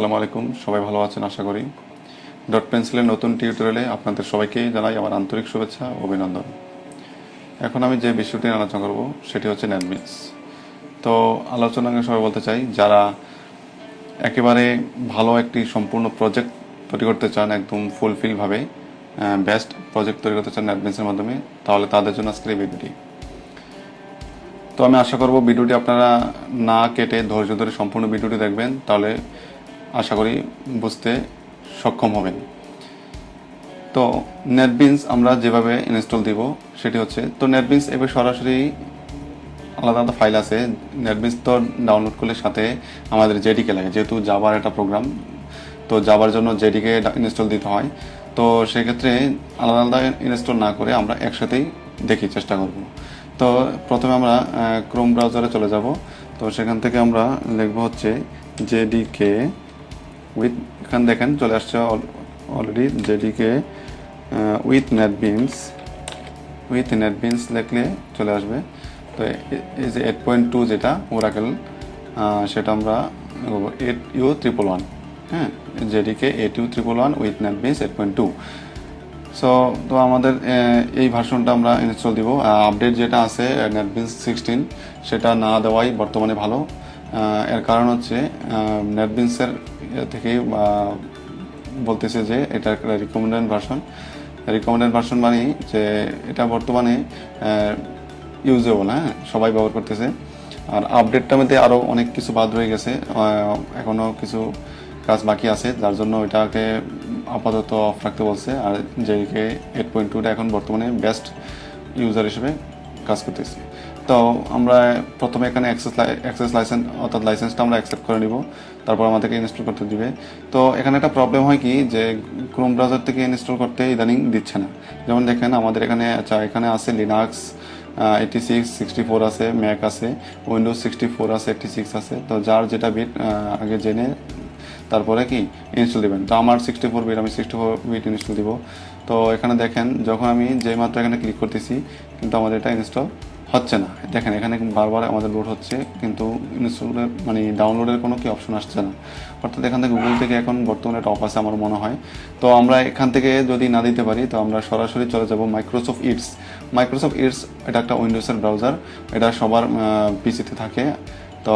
আসসালামু আলাইকুম, সবাই ভালো আছেন আশা করি। ডট পেন্সিলের নতুন টিউটোরিয়ালে আপনাদের সবাইকে জানাই আমার আন্তরিক শুভেচ্ছা ও অভিনন্দন। এখন আমি যে বিষয়টি নিয়ে আলোচনা করব সেটি হচ্ছে নেটবিনস। তো আলোচনাকে সবাই বলতে চাই, যারা একেবারে ভালো একটি সম্পূর্ণ প্রজেক্ট তৈরি করতে চান, একদম ফুলফিলভাবে বেস্ট প্রজেক্ট তৈরি করতে চান নেটবিনসের মাধ্যমে, তাহলে তাদের জন্য আজকের এই ভিডিওটি। তো আমি আশা করব ভিডিওটি আপনারা না কেটে ধৈর্য ধরে সম্পূর্ণ ভিডিওটি দেখবেন, তাহলে আশা করি বুঝতে সক্ষম হবেন। তো নেটবিনস আমরা যেভাবে ইনস্টল দিব সেটি হচ্ছে, তো নেটবিনস এবার সরাসরি আলাদা আলাদা ফাইল আছে। নেটবিনস তো ডাউনলোড করলে সাথে আমাদের জেডিকে লাগে, যেহেতু জাভার একটা প্রোগ্রাম, তো জাভার জন্য জেডিকে ইনস্টল দিতে হয়। তো সেক্ষেত্রে আলাদা আলাদা ইনস্টল না করে আমরা একসাথেই দেখি চেষ্টা করব। তো প্রথমে আমরা ক্রোম ব্রাউজারে চলে যাব। তো সেখান থেকে আমরা লিখব হচ্ছে জেডিকে উইথ, এখানে দেখেন চলে আসছে অলরেডি জেডিকে উইথ নেটবিনস লিখলে চলে আসবে। তো এই যে 8.2 যেটা ওরাকেল, সেটা আমরা 8U111, হ্যাঁ, জেডিকে 8U111 উইথ নেটবিনস 8.2। তো আমাদের এই ভার্সনটা আমরা ইনস্টল দিব। আপডেট যেটা আছে নেটবিনস 16, সেটা না দেওয়াই বর্তমানে ভালো। এর কারণ হচ্ছে নেটবিনসের থেকে বলতেছে যে এটা একটা রিকমেন্ডেড ভার্সন মানে যে এটা বর্তমানে ইউজেবল, হ্যাঁ, সবাই ব্যবহার করতেছে। আর আপডেটটার মধ্যে আরও অনেক কিছু বাদ রয়ে গেছে, এখনও কিছু কাজ বাকি আছে, যার জন্য এটাকে আপাতত অফ রাখতে বলছে। আর জেডিকে 8.2টা এখন বর্তমানে বেস্ট ইউজার হিসেবে কাজ করতেছে। তো আমরা প্রথমে এখানে অ্যাক্সেস লাইসেন্স অর্থাৎ লাইসেন্সটা আমরা অ্যাকসেপ্ট করে নিব, তারপর আমাদেরকে ইনস্টল করতে দিবে। তো এখানে একটা প্রবলেম হয় কি, যে ক্রোম ব্রাউজার থেকে ইনস্টল করতে ইদানিং দিচ্ছে না। যেমন দেখেন আমাদের এখানে এখানে আছে লিনাক্স 86, 64 আছে, ম্যাক আছে, উইন্ডোজ 64 আছে, 86 আছে। তো যার যেটা বিট আগে জেনে তারপরে কি ইনস্টল দিবেন। তো আমার 64 বিট, আমি 64 বিট ইনস্টল দিব। তো এখানে দেখেন যখন আমি যেই মাত্র এখানে ক্লিক করতেছি, কিন্তু আমাদের এটা ইনস্টল হচ্ছে না। দেখেন এখানে বারবার আমাদের লোড হচ্ছে, কিন্তু ইনস্টলের মানে ডাউনলোডের কোনো কি অপশন আসছে না। অর্থাৎ এখান থেকে গুগল থেকে এখন বর্তমানে এটা অফ আছে আমার মনে হয়। তো আমরা এখান থেকে যদি না দিতে পারি, তো আমরা সরাসরি চলে যাব মাইক্রোসফট ইটস। এটা একটা উইন্ডোজের ব্রাউজার, এটা সবার পিসিতে থাকে। তো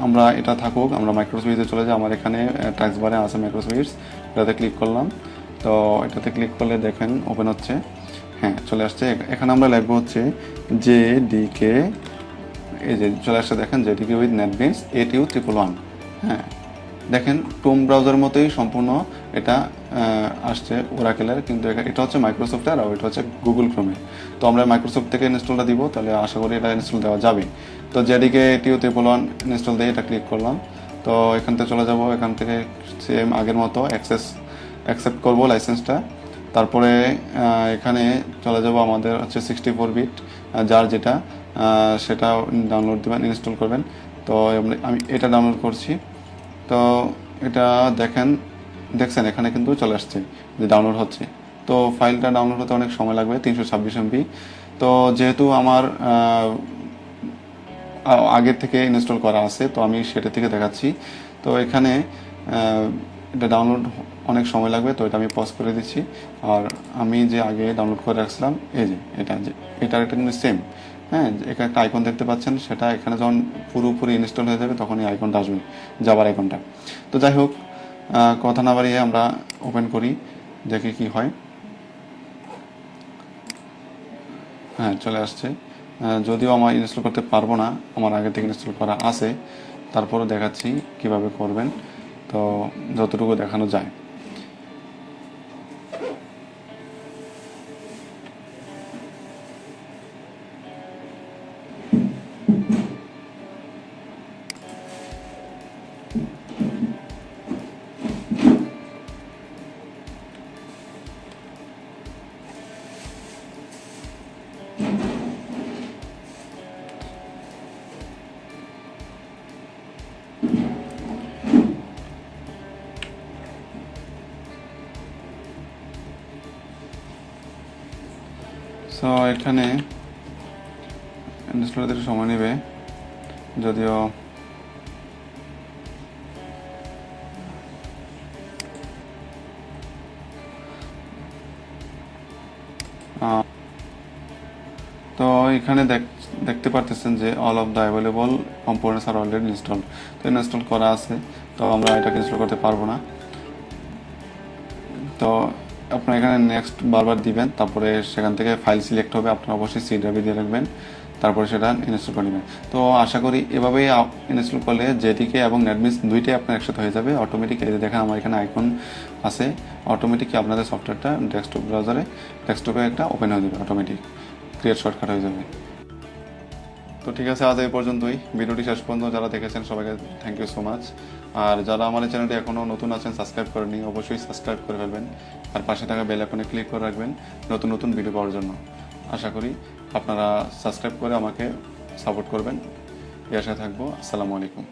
আমরা এটা থাকুক, আমরা মাইক্রোসফট ইটসে চলে যাই। আমার এখানে টাস্ক বারে আছে মাইক্রোসফট ইটস, এটাতে ক্লিক করলাম। তো এটাতে ক্লিক করলে দেখেন ওপেন হচ্ছে, হ্যাঁ চলে আসছে। এখানে আমরা লিখবো হচ্ছে জেডিকে, এই যে চলে আসছে দেখেন জেডিকে উইথ নেটবিনস 8U111, হ্যাঁ দেখেন ক্রোম ব্রাউজার মতোই সম্পূর্ণ এটা আসছে ওরাকেলের, কিন্তু এটা হচ্ছে মাইক্রোসফটের আর ওইটা হচ্ছে গুগল ক্রোমের। তো আমরা মাইক্রোসফট থেকে ইনস্টলটা দিব, তাহলে আশা করি এটা ইনস্টল দেওয়া যাবে। তো জেডিকে 8U111 ইনস্টল দিয়ে এটা ক্লিক করলাম। তো এখান থেকে চলে যাব, এখান থেকে সেম আগের মতো অ্যাকসেপ্ট করব লাইসেন্সটা। তারপরে এখানে চলে যাব, আমাদের হচ্ছে 64 বিট, যার যেটা সেটা ডাউনলোড দেবেন, ইনস্টল করবেন। তো আমি এটা ডাউনলোড করছি। তো এটা দেখছেন এখানে কিন্তু চলে আসছে যে ডাউনলোড হচ্ছে। তো ফাইলটা ডাউনলোড হতে অনেক সময় লাগবে, 326 MB। তো যেহেতু আমার আগের থেকে ইনস্টল করা আছে, তো আমি সেটা থেকে দেখাচ্ছি। তো এখানে এটা ডাউনলোড অনেক সময় লাগবে, তো এটা আমি পজ করে দিচ্ছি। আর আমি যে আগে ডাউনলোড করে রাখছিলাম, এই যে এটা কিন্তু সেম, হ্যাঁ, এখানে একটা আইকন দেখতে পাচ্ছেন, সেটা এখানে যখন পুরোপুরি ইনস্টল হয়ে যাবে তখন এই আইকনটা আসবে, জাভার আইকনটা। তো যাই হোক, কথা না বাড়িয়ে আমরা ওপেন করি, দেখি কি হয়। হ্যাঁ চলে আসছে, যদিও আমার ইনস্টল করতে পারবো না, আমার আগে থেকে ইনস্টল করা আছে, তারপরও দেখাচ্ছি কিভাবে করবেন, তো যতটুকু দেখানো যায়। সো এখানে ইনস্টল হতে সময় নেবে, যদিও তো এখানে দেখতে পারতেছেন যে all of the available components আর অলরেডি ইনস্টল। তো ইনস্টল করা আছে, তো আমরা এটাকে ইনস্টল করতে পারবো না। তো আপনার এখানে নেক্সট বারবার দিবেন, তারপরে সেখান থেকে ফাইল সিলেক্ট হবে, আপনারা অবশ্যই সি ড্রাইভে দিয়ে রাখবেন, তারপরে সেটা ইনস্টল করে নেবেন। তো আশা করি এভাবেই ইনস্টল করলে জেডিকে এবং নেটবিনস দুইটাই আপনার একসাথে হয়ে যাবে অটোমেটিক। এই যে দেখেন আমার এখানে আইকন আছে, অটোমেটিক আপনাদের সফটওয়্যারটা ডেস্কটপ ব্রাউজারে ডেস্কটপে একটা ওপেন হয়ে যাবে, অটোমেটিক ক্রিয়েট শর্টকাট হয়ে যাবে। তো ঠিক আছে, আজ এই পর্যন্তই। ভিডিওটি শেষ পর্যন্ত যারা দেখেছেন সবাইকে থ্যাংক ইউ সো মাচ। আর যারা আমাদের চ্যানেলটি এখনও নতুন আছেন, সাবস্ক্রাইব করেনি, অবশ্যই সাবস্ক্রাইব করে ফেলবেন, আর পাশে থাকা বেল আইকনে ক্লিক করে রাখবেন নতুন নতুন ভিডিও পাওয়ার জন্য। আশা করি আপনারা সাবস্ক্রাইব করে আমাকে সাপোর্ট করবেন। এই আশায় থাকবো। আসসালামু আলাইকুম।